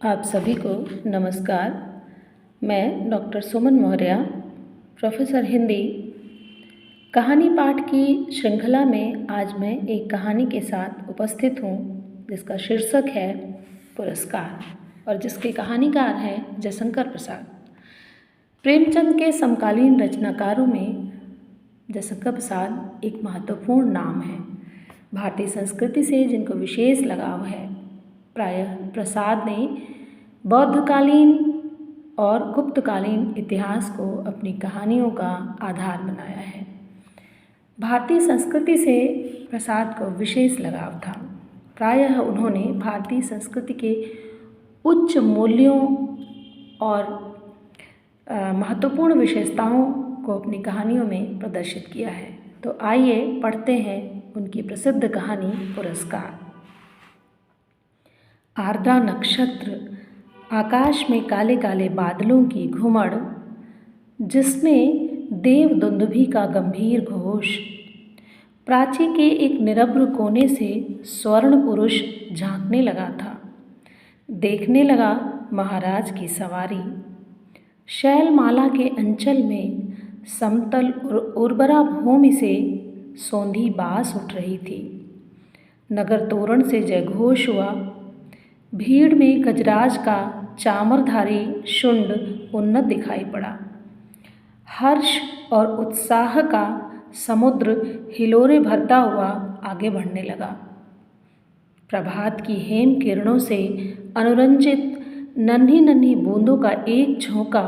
आप सभी को नमस्कार। मैं डॉक्टर सुमन मौर्य, प्रोफेसर हिंदी। कहानी पाठ की श्रृंखला में आज मैं एक कहानी के साथ उपस्थित हूँ जिसका शीर्षक है पुरस्कार और जिसके कहानीकार हैं जयशंकर प्रसाद। प्रेमचंद के समकालीन रचनाकारों में जयशंकर प्रसाद एक महत्वपूर्ण नाम है। भारतीय संस्कृति से जिनको विशेष लगाव है। प्रायः प्रसाद ने बौद्धकालीन और गुप्तकालीन इतिहास को अपनी कहानियों का आधार बनाया है। भारतीय संस्कृति से प्रसाद को विशेष लगाव था। प्रायः उन्होंने भारतीय संस्कृति के उच्च मूल्यों और महत्वपूर्ण विशेषताओं को अपनी कहानियों में प्रदर्शित किया है। तो आइए पढ़ते हैं उनकी प्रसिद्ध कहानी पुरस्कार। आर्द्रा नक्षत्र, आकाश में काले काले बादलों की घुमड़, जिसमें देव दुंदुभी का गंभीर घोष, प्राची के एक निरभ्र कोने से स्वर्ण पुरुष झांकने लगा था। देखने लगा महाराज की सवारी। शैलमाला के अंचल में समतल उर्वरा भूमि से सौंधी बास उठ रही थी। नगर तोरण से जयघोष हुआ। भीड़ में गजराज का चामरधारी शुंड उन्नत दिखाई पड़ा। हर्ष और उत्साह का समुद्र हिलोरे भरता हुआ आगे बढ़ने लगा। प्रभात की हेम किरणों से अनुरंजित नन्ही नन्ही बूंदों का एक झोंका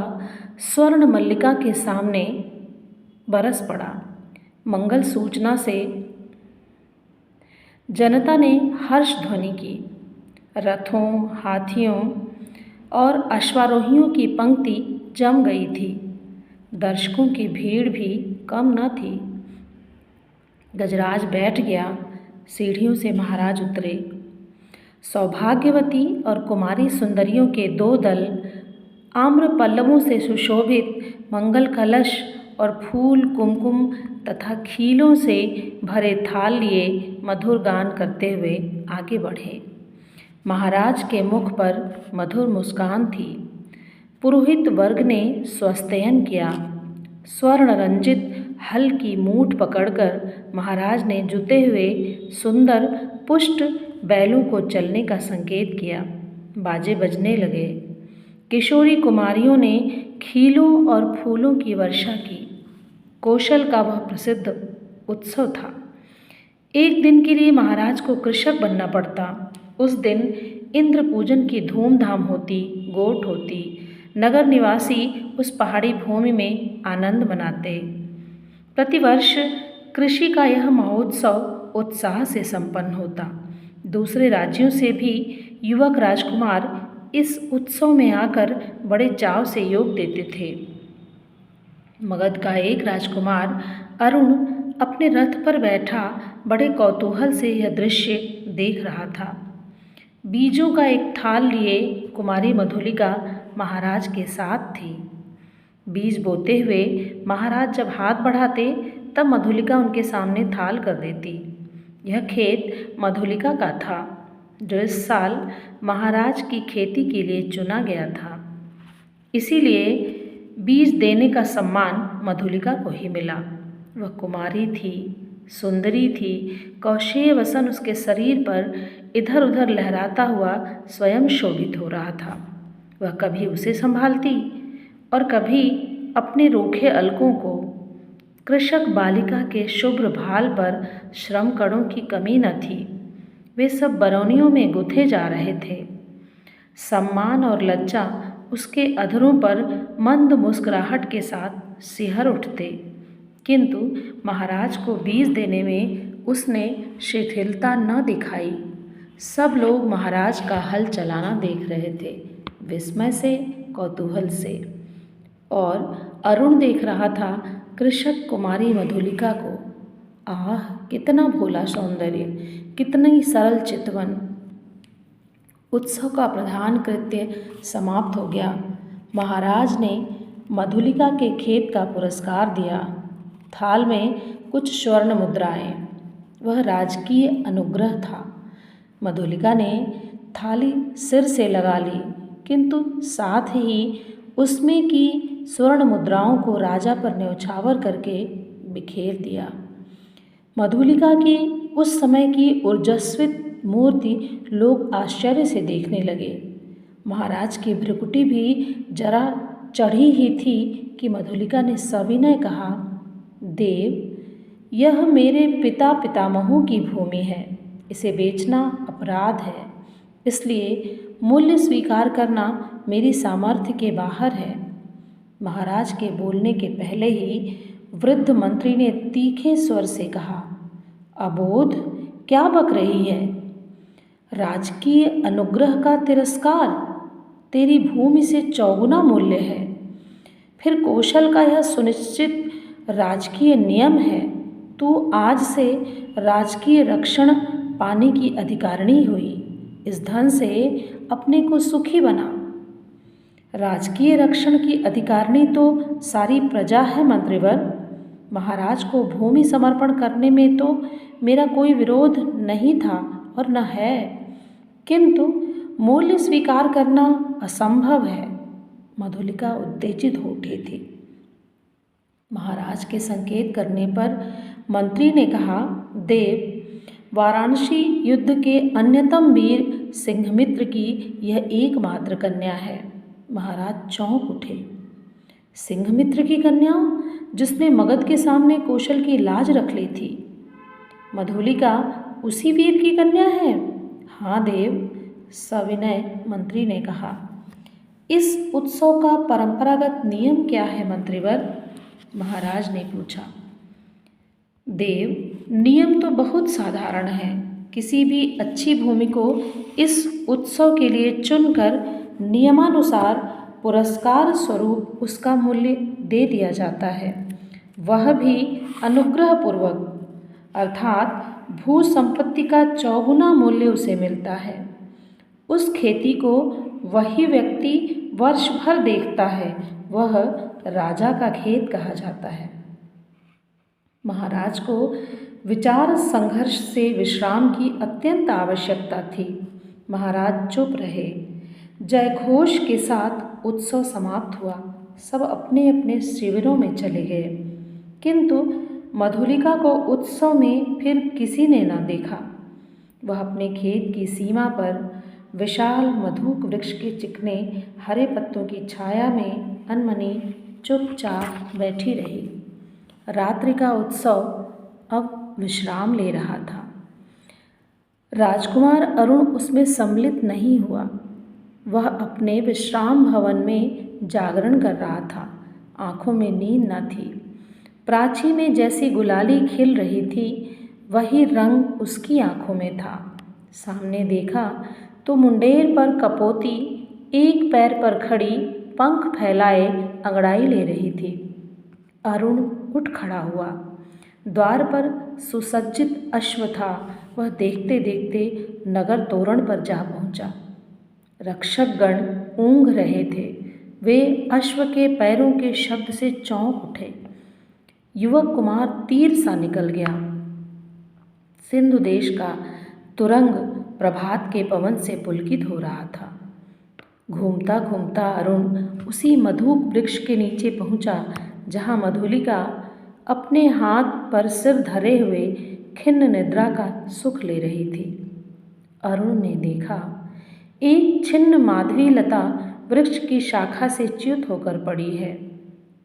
स्वर्ण मल्लिका के सामने बरस पड़ा। मंगल सूचना से जनता ने हर्ष ध्वनि की। रथों, हाथियों और अश्वारोहियों की पंक्ति जम गई थी। दर्शकों की भीड़ भी कम न थी। गजराज बैठ गया। सीढ़ियों से महाराज उतरे। सौभाग्यवती और कुमारी सुंदरियों के दो दल आम्र पल्लवों से सुशोभित मंगल कलश और फूल, कुमकुम तथा खीलों से भरे थाल लिए मधुर गान करते हुए आगे बढ़े। महाराज के मुख पर मधुर मुस्कान थी। पुरोहित वर्ग ने स्वस्त्ययन किया। स्वर्ण रंजित हल की मूठ पकड़कर महाराज ने जुते हुए सुंदर पुष्ट बैलों को चलने का संकेत किया। बाजे बजने लगे। किशोरी कुमारियों ने खीलों और फूलों की वर्षा की। कौशल का वह प्रसिद्ध उत्सव था। एक दिन के लिए महाराज को कृषक बनना पड़ता। उस दिन इंद्र पूजन की धूमधाम होती, गोट होती। नगर निवासी उस पहाड़ी भूमि में आनंद मनाते। प्रतिवर्ष कृषि का यह महोत्सव उत्साह से संपन्न होता। दूसरे राज्यों से भी युवक राजकुमार इस उत्सव में आकर बड़े चाव से योग देते थे। मगध का एक राजकुमार अरुण अपने रथ पर बैठा बड़े कौतूहल से यह दृश्य देख रहा था। बीजों का एक थाल लिए कुमारी मधुलिका महाराज के साथ थी। बीज बोते हुए महाराज जब हाथ बढ़ाते तब मधुलिका उनके सामने थाल कर देती। यह खेत मधुलिका का था जो इस साल महाराज की खेती के लिए चुना गया था। इसीलिए बीज देने का सम्मान मधुलिका को ही मिला। वह कुमारी थी, सुंदरी थी। कौशेय वसन उसके शरीर पर इधर उधर लहराता हुआ स्वयं शोभित हो रहा था। वह कभी उसे संभालती और कभी अपने रूखे अलकों को। कृषक बालिका के शुभ्र भाल पर श्रम कणों की कमी न थी। वे सब बरौनियों में गुथे जा रहे थे। सम्मान और लज्जा उसके अधरों पर मंद मुस्कुराहट के साथ सिहर उठते। किंतु महाराज को बीज देने में उसने शिथिलता न दिखाई। सब लोग महाराज का हल चलाना देख रहे थे, विस्मय से, कौतूहल से। और अरुण देख रहा था कृषक कुमारी मधुलिका को। आह, कितना भोला सौंदर्य, कितनी सरल चितवन। उत्सव का प्रधान कृत्य समाप्त हो गया। महाराज ने मधुलिका के खेत का पुरस्कार दिया। थाल में कुछ स्वर्ण मुद्राएं। वह राजकीय अनुग्रह था। मधुलिका ने थाली सिर से लगा ली। किंतु साथ ही उसमें की स्वर्ण मुद्राओं को राजा पर न्यौछावर करके बिखेर दिया। मधुलिका की उस समय की ऊर्जस्वित मूर्ति लोग आश्चर्य से देखने लगे। महाराज की भ्रुकुटी भी जरा चढ़ी ही थी कि मधुलिका ने सविनय कहा, देव, यह मेरे पिता पितामहों की भूमि है, इसे बेचना अपराध है, इसलिए मूल्य स्वीकार करना मेरी सामर्थ्य के बाहर है। महाराज के बोलने के पहले ही वृद्ध मंत्री ने तीखे स्वर से कहा, अबोध, क्या बक रही है? राजकीय अनुग्रह का तिरस्कार तेरी भूमि से चौगुना मूल्य है। फिर कौशल का यह सुनिश्चित राजकीय नियम है, तू आज से राजकीय रक्षण पाने की अधिकारिणी हुई। इस धन से अपने को सुखी बना। राजकीय रक्षण की अधिकारिणी तो सारी प्रजा है मंत्रिवर। महाराज को भूमि समर्पण करने में तो मेरा कोई विरोध नहीं था और न है, किंतु मूल्य स्वीकार करना असंभव है। मधुलिका उत्तेजित हो उठी थी। महाराज के संकेत करने पर मंत्री ने कहा, देव, वाराणसी युद्ध के अन्यतम वीर सिंघमित्र की यह एकमात्र कन्या है। महाराज चौंक उठे। सिंघमित्र की कन्या, जिसने मगध के सामने कौशल की लाज रख ली थी? मधुलिका उसी वीर की कन्या है? हाँ देव, सविनय मंत्री ने कहा। इस उत्सव का परंपरागत नियम क्या है मंत्रिवर? महाराज ने पूछा। देव, नियम तो बहुत साधारण है। किसी भी अच्छी भूमि को इस उत्सव के लिए चुनकर नियमानुसार पुरस्कार स्वरूप उसका मूल्य दे दिया जाता है, वह भी अनुग्रह पूर्वक, अर्थात भू संपत्ति का चौगुना मूल्य उसे मिलता है। उस खेती को वही व्यक्ति वर्ष भर देखता है, वह राजा का खेत कहा जाता है। महाराज को विचार संघर्ष से विश्राम की अत्यंत आवश्यकता थी। महाराज चुप रहे। जयघोष के साथ उत्सव समाप्त हुआ। सब अपने अपने शिविरों में चले गए, किंतु मधुलिका को उत्सव में फिर किसी ने न देखा। वह अपने खेत की सीमा पर विशाल मधुक वृक्ष के चिकने हरे पत्तों की छाया में अनमनी चुपचाप बैठी रही। रात्रि का उत्सव अब विश्राम ले रहा था। राजकुमार अरुण उसमें सम्मिलित नहीं हुआ। वह अपने विश्राम भवन में जागरण कर रहा था। आँखों में नींद न थी। प्राची में जैसी गुलाली खिल रही थी, वही रंग उसकी आँखों में था। सामने देखा तो मुंडेर पर कपोती एक पैर पर खड़ी, पंख फैलाए अंगड़ाई ले रही थी। अरुण उठ खड़ा हुआ। द्वार पर सुसज्जित अश्व था। वह देखते देखते नगर तोरण पर जा पहुंचा। रक्षकगण ऊँघ रहे थे। वे अश्व के पैरों के शब्द से चौंक उठे। युवक कुमार तीर सा निकल गया। सिंधु देश का तुरंग प्रभात के पवन से पुलकित हो रहा था। घूमता घूमता अरुण उसी मधुक वृक्ष के नीचे पहुंचा, जहां मधुलिका अपने हाथ पर सिर धरे हुए खिन्न निद्रा का सुख ले रही थी। अरुण ने देखा, एक छिन्न माधवी लता वृक्ष की शाखा से च्युत होकर पड़ी है।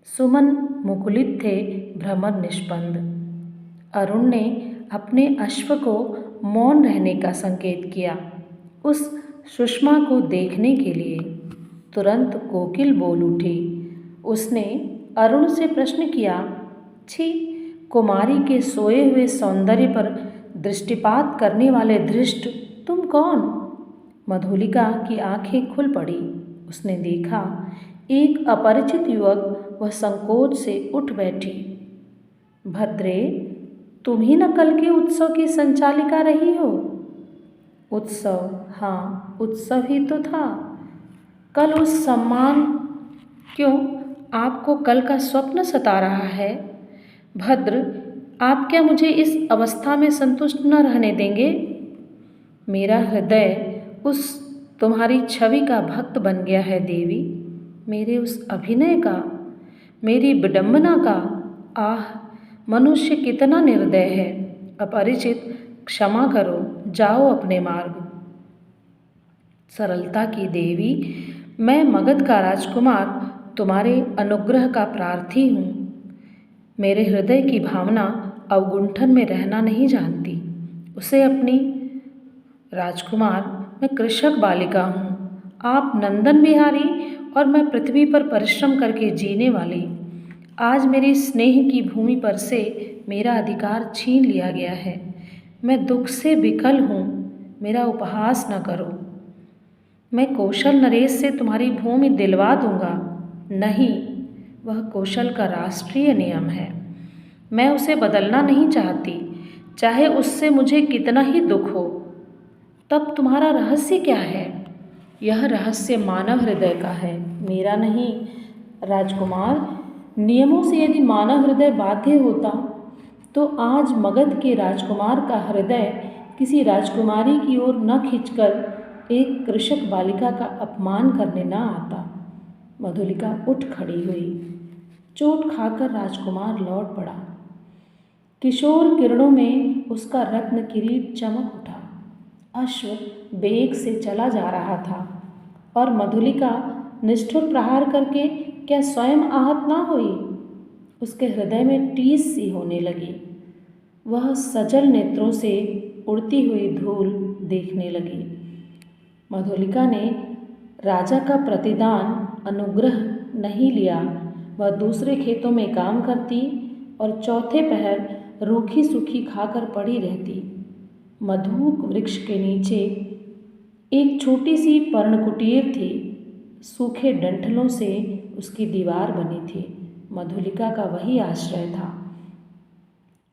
सुमन मुकुलित थे, भ्रमर निष्पन्द। अरुण ने अपने अश्व को मौन रहने का संकेत किया, उस सुषमा को देखने के लिए। तुरंत कोकिल बोल उठी। उसने अरुण से प्रश्न किया, छी, कुमारी के सोए हुए सौंदर्य पर दृष्टिपात करने वाले धृष्ट तुम कौन? मधुलिका की आंखें खुल पड़ी। उसने देखा, एक अपरिचित युवक। वह संकोच से उठ बैठी। भद्रे, तुम ही न कल के उत्सव की संचालिका रही हो? उत्सव? हाँ, उत्सव ही तो था। कल उस सम्मान? क्यों, आपको कल का स्वप्न सता रहा है? भद्र, आप क्या मुझे इस अवस्था में संतुष्ट न रहने देंगे? मेरा हृदय उस तुम्हारी छवि का भक्त बन गया है देवी। मेरे उस अभिनय का, मेरी विडंबना का, आह मनुष्य कितना निर्दय है। अपरिचित, क्षमा करो, जाओ अपने मार्ग। सरलता की देवी, मैं मगध का राजकुमार तुम्हारे अनुग्रह का प्रार्थी हूँ। मेरे हृदय की भावना अवगुंठन में रहना नहीं जानती। उसे अपनी राजकुमार, मैं कृषक बालिका हूँ, आप नंदन बिहारी और मैं पृथ्वी पर परिश्रम करके जीने वाली। आज मेरी स्नेह की भूमि पर से मेरा अधिकार छीन लिया गया है। मैं दुख से विकल हूँ, मेरा उपहास न करो। मैं कौशल नरेश से तुम्हारी भूमि दिलवा दूंगा। नहीं, वह कौशल का राष्ट्रीय नियम है। मैं उसे बदलना नहीं चाहती, चाहे उससे मुझे कितना ही दुख हो। तब तुम्हारा रहस्य क्या है? यह रहस्य मानव हृदय का है, मेरा नहीं। राजकुमार, नियमों से यदि मानव हृदय बाध्य होता तो आज मगध के राजकुमार का हृदय किसी राजकुमारी की ओर न खींचकर एक कृषक बालिका का अपमान करने न आता। मधुलिका उठ खड़ी हुई। चोट खाकर राजकुमार लौट पड़ा। किशोर किरणों में उसका रत्न किरीट चमक उठा। अश्व वेग से चला जा रहा था और मधुलिका निष्ठुर प्रहार करके क्या स्वयं आहत ना हुई? उसके हृदय में टीस सी होने लगी। वह सजल नेत्रों से उड़ती हुई धूल देखने लगी। मधुलिका ने राजा का प्रतिदान अनुग्रह नहीं लिया। वह दूसरे खेतों में काम करती और चौथे पहर रूखी सूखी खाकर पड़ी रहती। मधुक वृक्ष के नीचे एक छोटी सी पर्णकुटीर थी। सूखे डंठलों से उसकी दीवार बनी थी। मधुलिका का वही आश्रय था।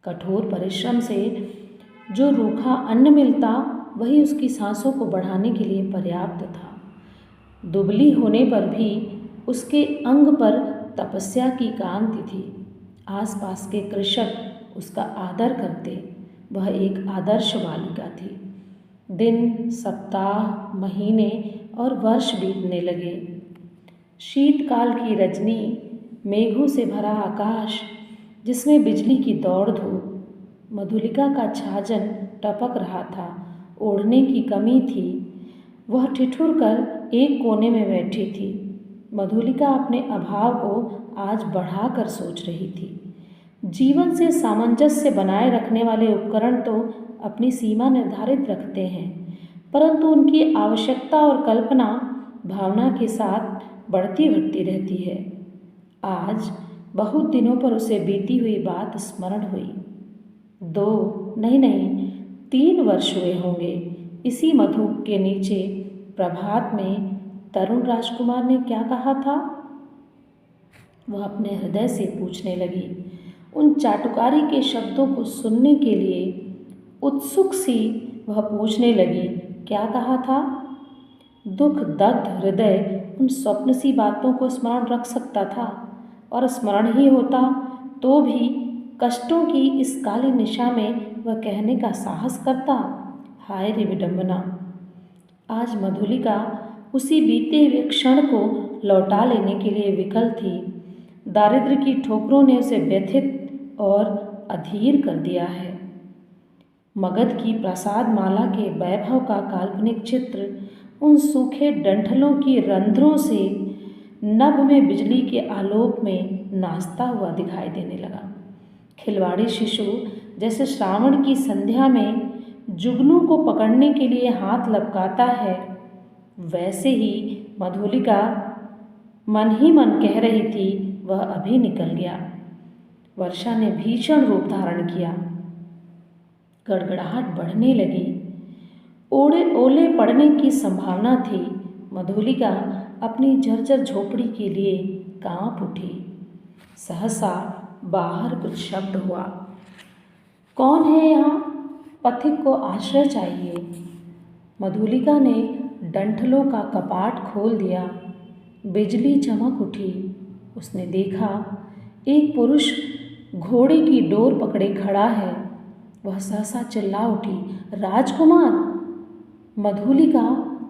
कठोर परिश्रम से जो रूखा अन्न मिलता वही उसकी सांसों को बढ़ाने के लिए पर्याप्त था। दुबली होने पर भी उसके अंग पर तपस्या की कांति थी। आसपास के कृषक उसका आदर करते। वह एक आदर्श बालिका थी। दिन, सप्ताह, महीने और वर्ष बीतने लगे। शीतकाल की रजनी, मेघों से भरा आकाश जिसमें बिजली की दौड़ धूप। मधुलिका का छाजन टपक रहा था। ओढ़ने की कमी थी। वह ठिठुर कर एक कोने में बैठी थी। मधुलिका अपने अभाव को आज बढ़ाकर सोच रही थी। जीवन से सामंजस्य बनाए रखने वाले उपकरण तो अपनी सीमा निर्धारित रखते हैं, परंतु उनकी आवश्यकता और कल्पना भावना के साथ बढ़ती घटती रहती है। आज बहुत दिनों पर उसे बीती हुई बात स्मरण हुई। 2 नहीं 3 वर्ष हुए होंगे। इसी मधु के नीचे प्रभात में तरुण राजकुमार ने क्या कहा था? वह अपने हृदय से पूछने लगी। उन चाटुकारी के शब्दों को सुनने के लिए उत्सुक सी वह पूछने लगी, क्या कहा था? दुख दग्ध हृदय उन स्वप्न सी बातों को स्मरण रख सकता था, और स्मरण ही होता तो भी कष्टों की इस काली निशा में वह कहने का साहस करता। हाय रे विडंबना! आज मधुलिका उसी बीते हुए क्षण को लौटा लेने के लिए विकल थी। दारिद्र्य की ठोकरों ने उसे व्यथित और अधीर कर दिया है। मगध की प्रासाद माला के वैभव का काल्पनिक चित्र उन सूखे डंठलों की रंध्रों से नभ में बिजली के आलोक में नाचता हुआ दिखाई देने लगा। खिलवाड़ी शिशु जैसे श्रावण की संध्या में जुगनू को पकड़ने के लिए हाथ लपकाता है, वैसे ही मधुलिका मन ही मन कह रही थी, वह अभी निकल गया। वर्षा ने भीषण रूप धारण किया। गड़गड़ाहट बढ़ने लगी। ओले पड़ने की संभावना थी। मधुलिका अपनी जर्जर झोपड़ी के लिए कांप उठी। सहसा बाहर कुछ शब्द हुआ। कौन है यहाँ? पथिक को आश्रय चाहिए। मधुलिका ने डंठलों का कपाट खोल दिया। बिजली चमक उठी। उसने देखा एक पुरुष घोड़े की डोर पकड़े खड़ा है। वह सहसा चिल्ला उठी, राजकुमार! मधुलिका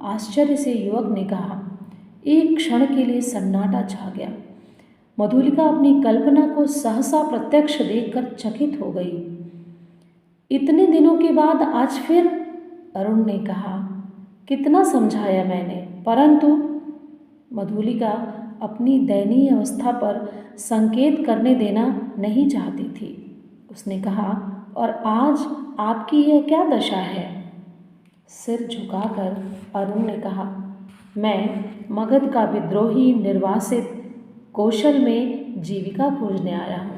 आश्चर्य से युवक ने कहा। एक क्षण के लिए सन्नाटा छा गया। मधुलिका अपनी कल्पना को सहसा प्रत्यक्ष देखकर चकित हो गई। इतने दिनों के बाद आज फिर? अरुण ने कहा। कितना समझाया मैंने, परंतु मधुलिका अपनी दयनीय अवस्था पर संकेत करने देना नहीं चाहती थी। उसने कहा, और आज आपकी यह क्या दशा है? सिर झुकाकर अरुण ने कहा, मैं मगध का विद्रोही निर्वासित कौशल में जीविका खोजने आया हूँ।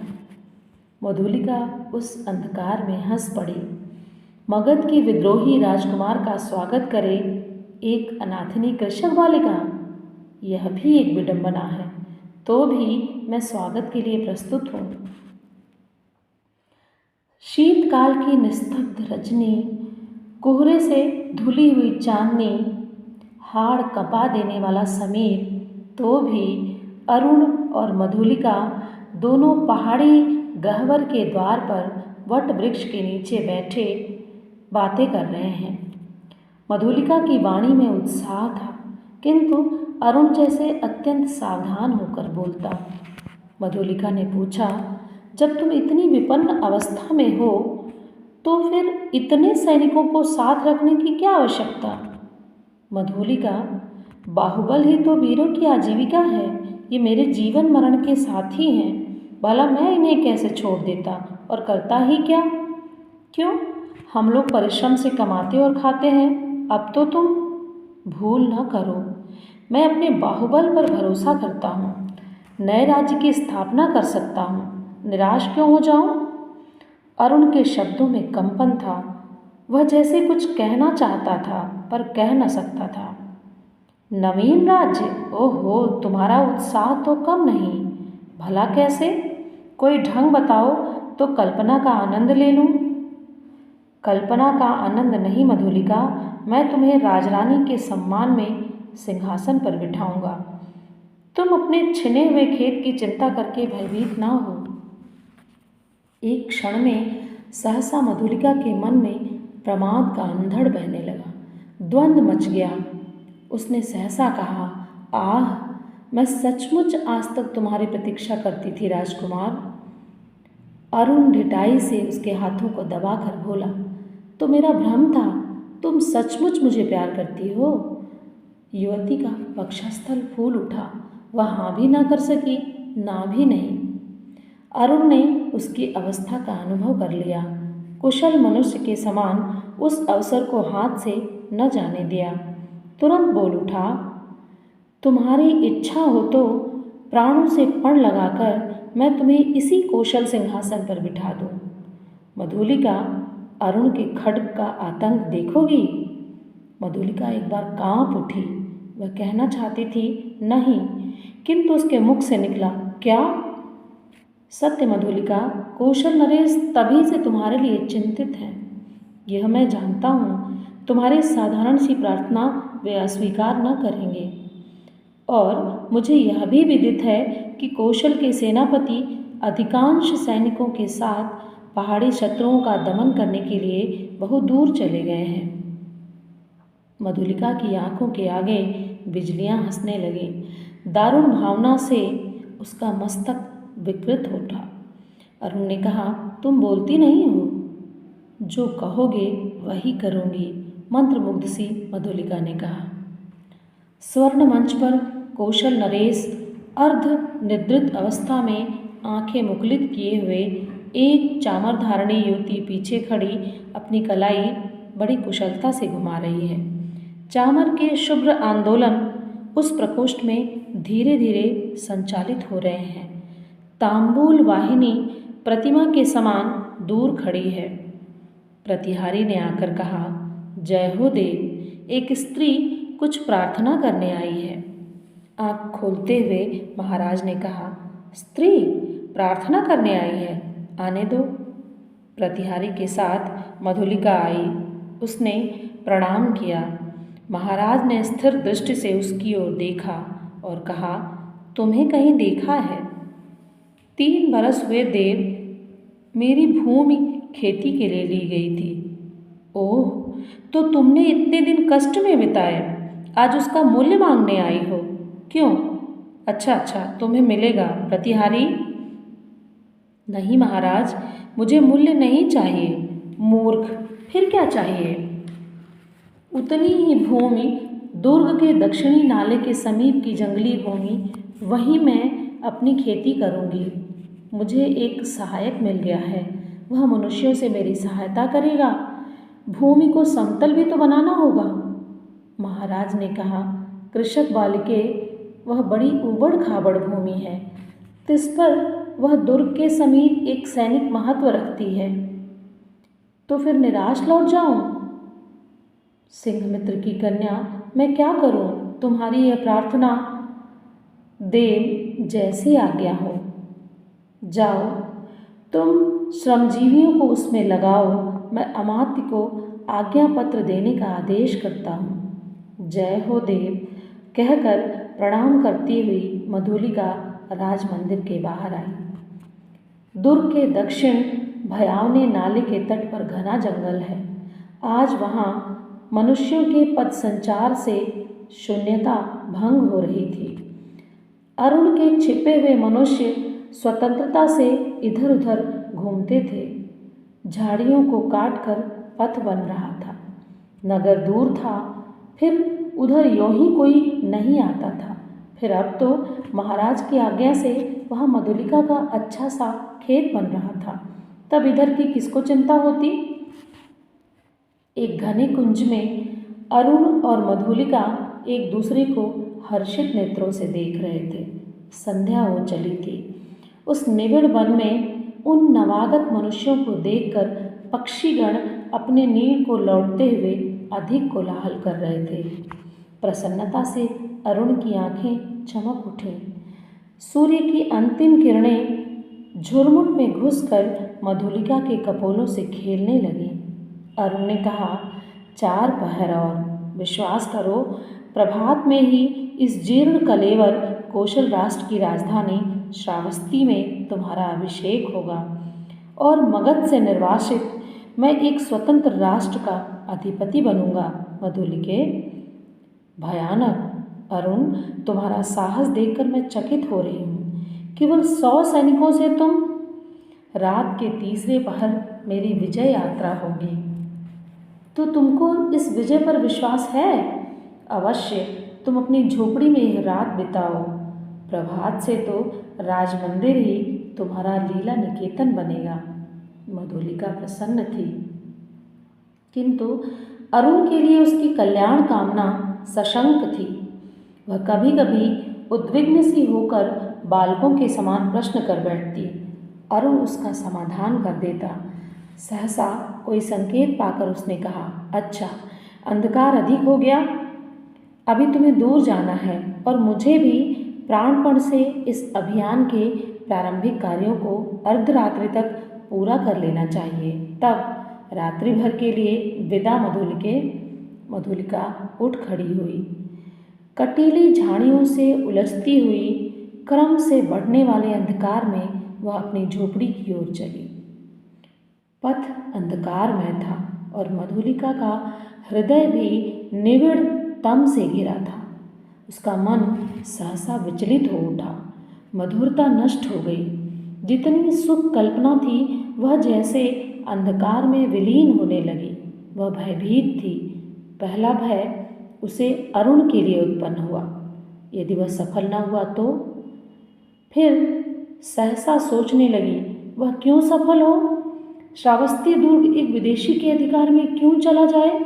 मधुलिका उस अंधकार में हंस पड़ी। मगध के विद्रोही राजकुमार का स्वागत करे एक अनाथिनी कृषक बालिका, यह भी एक विडंबना है। तो भी मैं स्वागत के लिए प्रस्तुत हूँ। शीतकाल की निस्तब्ध रजनी, कोहरे से धुली हुई चांदनी, हाड़ कपा देने वाला समीर, तो भी अरुण और मधुलिका दोनों पहाड़ी गह्वर के द्वार पर वट वृक्ष के नीचे बैठे बातें कर रहे हैं। मधुलिका की वाणी में उत्साह था, किंतु अरुण जैसे अत्यंत सावधान होकर बोलता। मधुलिका ने पूछा, जब तुम इतनी विपन्न अवस्था में हो तो फिर इतने सैनिकों को साथ रखने की क्या आवश्यकता? मधुलिका, बाहुबल ही तो वीरों की आजीविका है। ये मेरे जीवन मरण के साथी हैं, भला मैं इन्हें कैसे छोड़ देता और करता ही क्या? क्यों, हम लोग परिश्रम से कमाते और खाते हैं। अब तो तुम भूल न करो, मैं अपने बाहुबल पर भरोसा करता हूँ, नए राज्य की स्थापना कर सकता हूँ, निराश क्यों हो जाऊँ? अरुण के शब्दों में कंपन था। वह जैसे कुछ कहना चाहता था पर कह न सकता था। नवीन राज्य? ओहो, तुम्हारा उत्साह तो कम नहीं। भला कैसे? कोई ढंग बताओ तो कल्पना का आनंद ले लूं। कल्पना का आनंद नहीं मधुलिका, मैं तुम्हें राजरानी के सम्मान में सिंहासन पर बिठाऊंगा। तुम अपने छिने हुए खेत की चिंता करके भयभीत ना हो। एक क्षण में सहसा मधुलिका के मन में प्रमाद का अंधड़ बहने लगा। द्वंद्व मच गया। उसने सहसा कहा, आह, मैं सचमुच आज तक तुम्हारी प्रतीक्षा करती थी राजकुमार। अरुण ढिठाई से उसके हाथों को दबाकर बोला, तो मेरा भ्रम था, तुम सचमुच मुझे प्यार करती हो। युवती का वक्षस्थल फूल उठा। वह हाँ भी ना कर सकी, ना भी नहीं। अरुण ने उसकी अवस्था का अनुभव कर लिया। कुशल मनुष्य के समान उस अवसर को हाथ से न जाने दिया। तुरंत बोल उठा, तुम्हारी इच्छा हो तो प्राणों से पण लगाकर मैं तुम्हें इसी कौशल सिंहासन पर बिठा दूं। मधुलिका, अरुण के खड्ग का आतंक देखोगी? मधुलिका एक बार कांप उठी। वह कहना चाहती थी नहीं, किंतु उसके मुख से निकला, क्या? सत्य मधुलिका, कौशल नरेश तभी से तुम्हारे लिए चिंतित हैं। यह मैं जानता हूँ। तुम्हारी साधारण सी प्रार्थना वे अस्वीकार न करेंगे। और मुझे यह भी विदित है कि कौशल के सेनापति अधिकांश सैनिकों के साथ पहाड़ी शत्रुओं का दमन करने के लिए बहुत दूर चले गए हैं। मधुलिका की आंखों के आगे बिजलियां हंसने लगी। दारुण भावना से उसका मस्तक विकृत उठा। अरुण ने कहा, तुम बोलती नहीं हो। जो कहोगे वही करूँगी, मंत्रमुग्ध सी मधुलिका ने कहा। स्वर्ण मंच पर कौशल नरेश अर्ध निद्रित अवस्था में आंखें मुकुलित किए हुए एक चामर धारणी युवती पीछे खड़ी अपनी कलाई बड़ी कुशलता से घुमा रही है। चामर के शुभ्र आंदोलन उस प्रकोष्ठ में धीरे धीरे संचालित हो रहे हैं। तांबूल वाहिनी प्रतिमा के समान दूर खड़ी है। प्रतिहारी ने आकर कहा, जय हो देव, एक स्त्री कुछ प्रार्थना करने आई है। आँख खोलते हुए महाराज ने कहा, स्त्री प्रार्थना करने आई है, आने दो। प्रतिहारी के साथ मधुलिका आई। उसने प्रणाम किया। महाराज ने स्थिर दृष्टि से उसकी ओर देखा और कहा, तुम्हें कहीं देखा है? 3 बरस हुए देव, मेरी भूमि खेती के लिए ली गई थी। ओह, तो तुमने इतने दिन कष्ट में बिताए, आज उसका मूल्य मांगने आई हो। क्यों? अच्छा अच्छा, तुम्हें मिलेगा प्रतिहारी। नहीं महाराज, मुझे मूल्य नहीं चाहिए। मूर्ख, फिर क्या चाहिए? उतनी ही भूमि दुर्ग के दक्षिणी नाले के समीप की जंगली भूमि, वहीं मैं अपनी खेती करूंगी। मुझे एक सहायक मिल गया है, वह मनुष्यों से मेरी सहायता करेगा। भूमि को समतल भी तो बनाना होगा। महाराज ने कहा, कृषक बालिके, वह बड़ी ऊबड़ खाबड़ भूमि है। तिस पर वह दुर्ग के समीप एक सैनिक महत्व रखती है। तो फिर निराश लौट जाऊं? सिंहमित्र की कन्या, मैं क्या करूं? तुम्हारी यह प्रार्थना। देव, जैसी आज्ञा हो। जाओ, तुम श्रमजीवियों को उसमें लगाओ, मैं अमात्य को आज्ञा पत्र देने का आदेश करता हूँ। जय हो देव, कहकर प्रणाम करती हुई मधुलिका राजमंदिर के बाहर आई। दुर्ग के दक्षिण भयावने नाले के तट पर घना जंगल है। आज वहाँ मनुष्यों के पथ संचार से शून्यता भंग हो रही थी। अरुण के छिपे हुए मनुष्य स्वतंत्रता से इधर उधर घूमते थे। झाड़ियों को काटकर पथ बन रहा था। नगर दूर था, फिर उधर यों ही कोई नहीं आता था। फिर अब तो महाराज की आज्ञा से वहाँ मधुलिका का अच्छा सा खेत बन रहा था। तब इधर की किसको चिंता होती? एक घने कुंज में अरुण और मधुलिका एक दूसरे को हर्षित नेत्रों से देख रहे थे। संध्या हो चली थी। उस निबिड़ वन में उन नवागत मनुष्यों को देखकर पक्षीगण अपने नीड़ को लौटते हुए अधिक कोलाहल कर रहे थे। प्रसन्नता से अरुण की आंखें चमक उठीं। सूर्य की अंतिम किरणें झुरमुट में घुसकर मधुलिका के कपोलों से खेलने लगीं। अरुण ने कहा, 4 पहर और, विश्वास करो, प्रभात में ही इस जीर्ण कलेवर कौशल राष्ट्र की राजधानी श्रावस्ती में तुम्हारा अभिषेक होगा और मगध से निर्वासित मैं एक स्वतंत्र राष्ट्र का अधिपति बनूंगा। मधुलिके, भयानक। अरुण, तुम्हारा साहस देखकर मैं चकित हो रही हूँ। केवल 100 सैनिकों से तुम। रात के तीसरे पहर मेरी विजय यात्रा होगी। तो तुमको इस विजय पर विश्वास है? अवश्य, तुम अपनी झोपड़ी में यह रात बिताओ। प्रभात से तो राजमंदिर ही तुम्हारा लीला निकेतन बनेगा। मधुलिका प्रसन्न थी, किंतु अरुण के लिए उसकी कल्याण कामना सशंक थी। वह कभी कभी उद्विग्न सी होकर बालकों के समान प्रश्न कर बैठती। अरुण उसका समाधान कर देता। सहसा कोई संकेत पाकर उसने कहा, अच्छा, अंधकार अधिक हो गया, अभी तुम्हें दूर जाना है और मुझे भी प्राणपण से इस अभियान के प्रारंभिक कार्यों को अर्धरात्रि तक पूरा कर लेना चाहिए। तब रात्रि भर के लिए विदा। मधुलिका उठ खड़ी हुई। कटीली झाड़ियों से उलझती हुई क्रम से बढ़ने वाले अंधकार में वह अपनी झोपड़ी की ओर चली। पथ अंधकारमय था और मधुलिका का हृदय भी निविड़ तम से घिरा था। उसका मन सहसा विचलित हो उठा। मधुरता नष्ट हो गई। जितनी सुख कल्पना थी वह जैसे अंधकार में विलीन होने लगी। वह भयभीत थी। पहला भय उसे अरुण के लिए उत्पन्न हुआ। यदि वह सफल न हुआ तो? फिर सहसा सोचने लगी, वह क्यों सफल हो? श्रावस्ती दुर्ग एक विदेशी के अधिकार में क्यों चला जाए?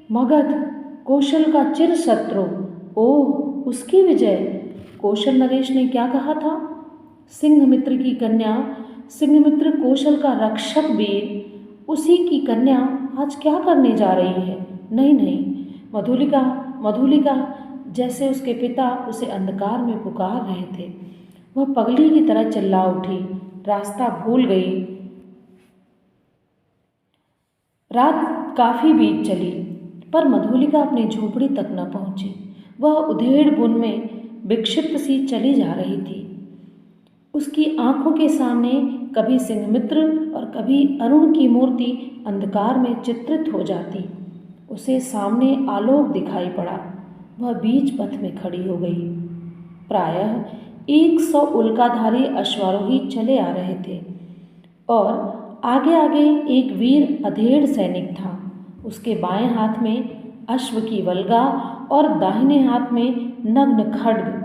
मगध, कौशल का चिर शत्रु, ओह, उसकी विजय! कौशल नरेश ने क्या कहा था? सिंहमित्र की कन्या, सिंहमित्र कौशल का रक्षक वीर, उसी की कन्या आज क्या करने जा रही है? नहीं नहीं, मधुलिका, मधुलिका, जैसे उसके पिता उसे अंधकार में पुकार रहे थे। वह पगली की तरह चिल्ला उठी, रास्ता भूल गई। रात काफ़ी बीत चली, पर मधुलिका अपनी झोपड़ी तक न पहुंची। वह उधेड़ बुन में विक्षिप्त सी चली जा रही थी। उसकी आंखों के सामने कभी सिंहमित्र और कभी अरुण की मूर्ति अंधकार में चित्रित हो जाती। उसे सामने आलोक दिखाई पड़ा। वह बीच पथ में खड़ी हो गई। प्रायः 100 उल्काधारी अश्वारोही चले आ रहे थे और आगे आगे एक वीर अधेड़ सैनिक था। उसके बाएं हाथ में अश्व की वल्गा और दाहिने हाथ में नग्न खड्ग।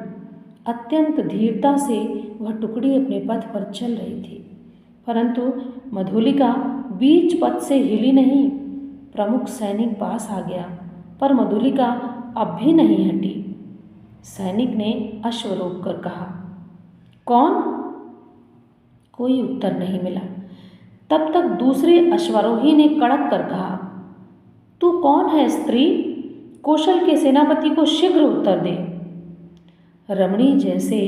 अत्यंत धीरता से वह टुकड़ी अपने पथ पर चल रही थी, परंतु मधुलिका बीच पथ से हिली नहीं। प्रमुख सैनिक पास आ गया, पर मधुलिका अब भी नहीं हटी। सैनिक ने अश्व रोककर कहा, कौन? कोई उत्तर नहीं मिला। तब तक दूसरे अश्वारोही ने कड़क कर कहा, तू कौन है स्त्री? कौशल के सेनापति को शीघ्र उत्तर दे। रमणी जैसे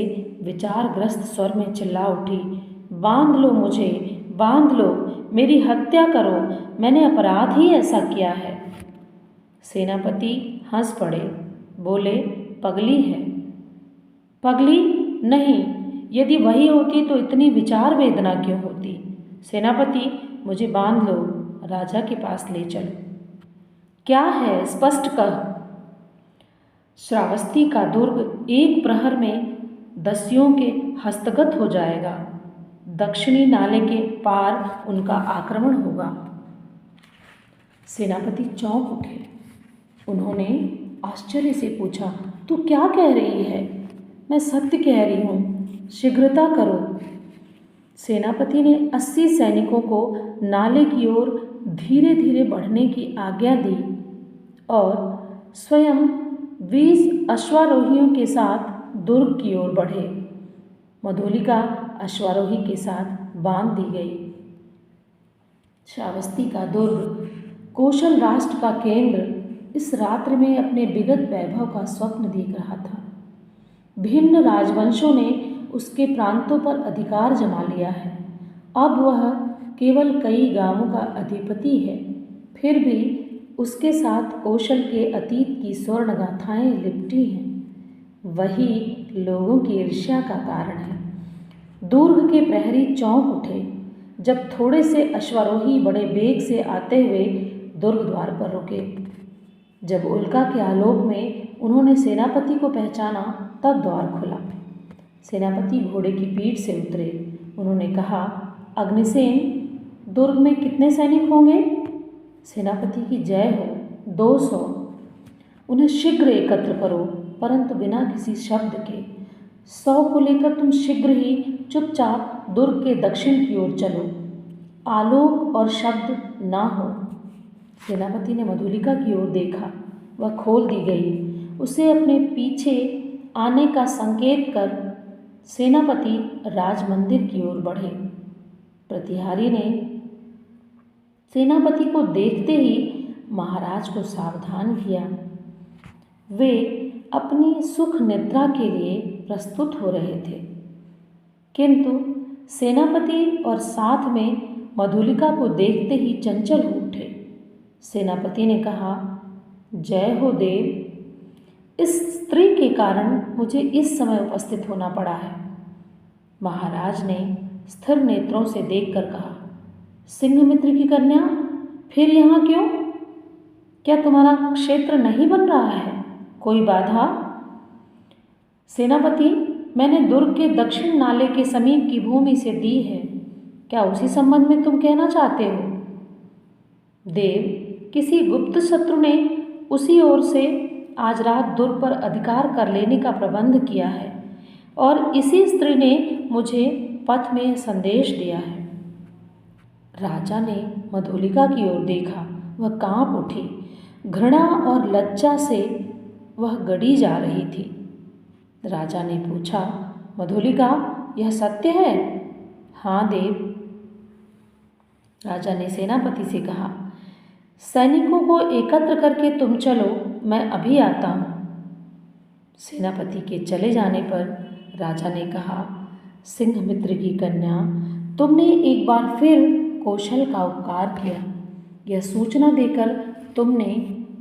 विचारग्रस्त स्वर में चिल्ला उठी, बांध लो मुझे, बांध लो, मेरी हत्या करो, मैंने अपराध ही ऐसा किया है। सेनापति हंस पड़े, बोले, पगली है। पगली नहीं, यदि वही होती तो इतनी विचार वेदना क्यों होती? सेनापति, मुझे बांध लो, राजा के पास ले चलो। क्या है, स्पष्ट कह। श्रावस्ती का दुर्ग एक प्रहर में दस्युओं के हस्तगत हो जाएगा। दक्षिणी नाले के पार उनका आक्रमण होगा। सेनापति चौंक उठे। उन्होंने आश्चर्य से पूछा, तू क्या कह रही है? मैं सत्य कह रही हूँ, शीघ्रता करो। सेनापति ने 80 सैनिकों को नाले की ओर धीरे धीरे बढ़ने की आज्ञा दी और स्वयं 20 अश्वारोहियों के साथ दुर्ग की ओर बढ़े। मधुलिका अश्वारोही के साथ बांध दी गई। श्रावस्ती का दुर्ग, कौशल राष्ट्र का केंद्र, इस रात्रि में अपने विगत वैभव का स्वप्न देख रहा था। भिन्न राजवंशों ने उसके प्रांतों पर अधिकार जमा लिया है। अब वह केवल कई गांवों का अधिपति है, फिर भी उसके साथ कौशल के अतीत की स्वर्ण गाथाएं लिपटी हैं। वही लोगों की ईर्ष्या का कारण है। दुर्ग के प्रहरी चौंक उठे जब थोड़े से अश्वारोही बड़े वेग से आते हुए दुर्ग द्वार पर रुके। जब उल्का के आलोक में उन्होंने सेनापति को पहचाना, तब द्वार खुला। सेनापति घोड़े की पीठ से उतरे। उन्होंने कहा, अग्निसेन, दुर्ग में कितने सैनिक होंगे? सेनापति की जय हो। 200। उन्हें शीघ्र एकत्र करो, परंतु बिना किसी शब्द के। 100 को लेकर तुम शीघ्र ही चुपचाप दुर्ग के दक्षिण की ओर चलो, आलोक और शब्द ना हो। सेनापति ने मधुलिका की ओर देखा। वह खोल दी गई। उसे अपने पीछे आने का संकेत कर सेनापति राजमंदिर की ओर बढ़े। प्रतिहारी ने सेनापति को देखते ही महाराज को सावधान किया। वे अपनी सुख निद्रा के लिए प्रस्तुत हो रहे थे, किंतु सेनापति और साथ में मधुलिका को देखते ही चंचल हो उठे। सेनापति ने कहा, जय हो देव, इस स्त्री के कारण मुझे इस समय उपस्थित होना पड़ा है। महाराज ने स्थिर नेत्रों से देखकर कहा, सिंहमित्र की कन्या, फिर यहाँ क्यों? क्या तुम्हारा क्षेत्र नहीं बन रहा है? कोई बाधा? सेनापति, मैंने दुर्ग के दक्षिण नाले के समीप की भूमि से दी है। क्या उसी संबंध में तुम कहना चाहते हो? देव, किसी गुप्त शत्रु ने उसी ओर से आज रात दुर्ग पर अधिकार कर लेने का प्रबंध किया है और इसी स्त्री ने मुझे पथ में संदेश दिया है। राजा ने मधुलिका की ओर देखा। वह कांप उठी। घृणा और लज्जा से वह गड़ी जा रही थी। राजा ने पूछा, मधुलिका, यह सत्य है? हाँ देव। राजा ने सेनापति से कहा, सैनिकों को एकत्र करके तुम चलो, मैं अभी आता हूँ। सेनापति के चले जाने पर राजा ने कहा, सिंहमित्र की कन्या, तुमने एक बार फिर कौशल का उपकार किया। यह सूचना देकर तुमने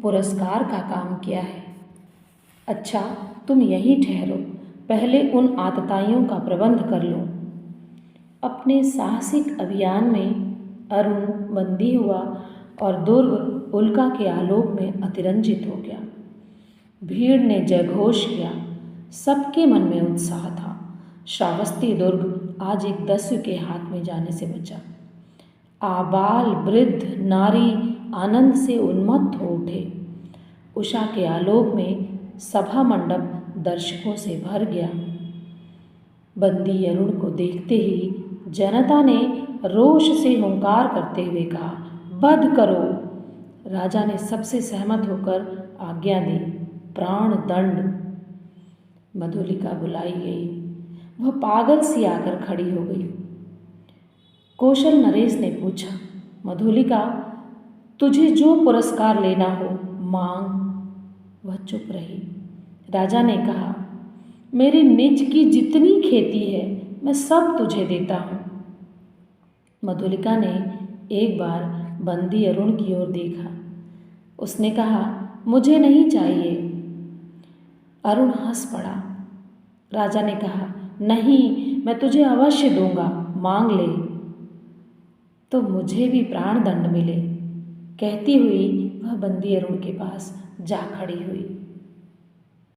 पुरस्कार का काम किया है। अच्छा, तुम यहीं ठहरो, पहले उन आतताइयों का प्रबंध कर लो। अपने साहसिक अभियान में अरुण बंदी हुआ और दुर्ग उल्का के आलोक में अतिरंजित हो गया। भीड़ ने जयघोष किया, सबके मन में उत्साह था। श्रावस्ती दुर्ग आज एक दस्यु के हाथ में जाने से बचा। आबाल वृद्ध नारी आनंद से उन्मत्त हो उठे। उषा के आलोक में सभा मंडप दर्शकों से भर गया। बंदी अरुण को देखते ही जनता ने रोष से हुंकार करते हुए कहा, वध करो। राजा ने सबसे सहमत होकर आज्ञा दी, प्राण दंड। मधुलिका बुलाई गई। वह पागल सी आकर खड़ी हो गई। कौशल नरेश ने पूछा, मधुलिका, तुझे जो पुरस्कार लेना हो मांग। वह चुप रही। राजा ने कहा, मेरी निज की जितनी खेती है मैं सब तुझे देता हूँ। मधुलिका ने एक बार बंदी अरुण की ओर देखा। उसने कहा, मुझे नहीं चाहिए। अरुण हंस पड़ा। राजा ने कहा, नहीं, मैं तुझे अवश्य दूंगा, मांग ले। तो मुझे भी प्राण दंड मिले। कहती हुई वह बंदी अरुण के पास जा खड़ी हुई।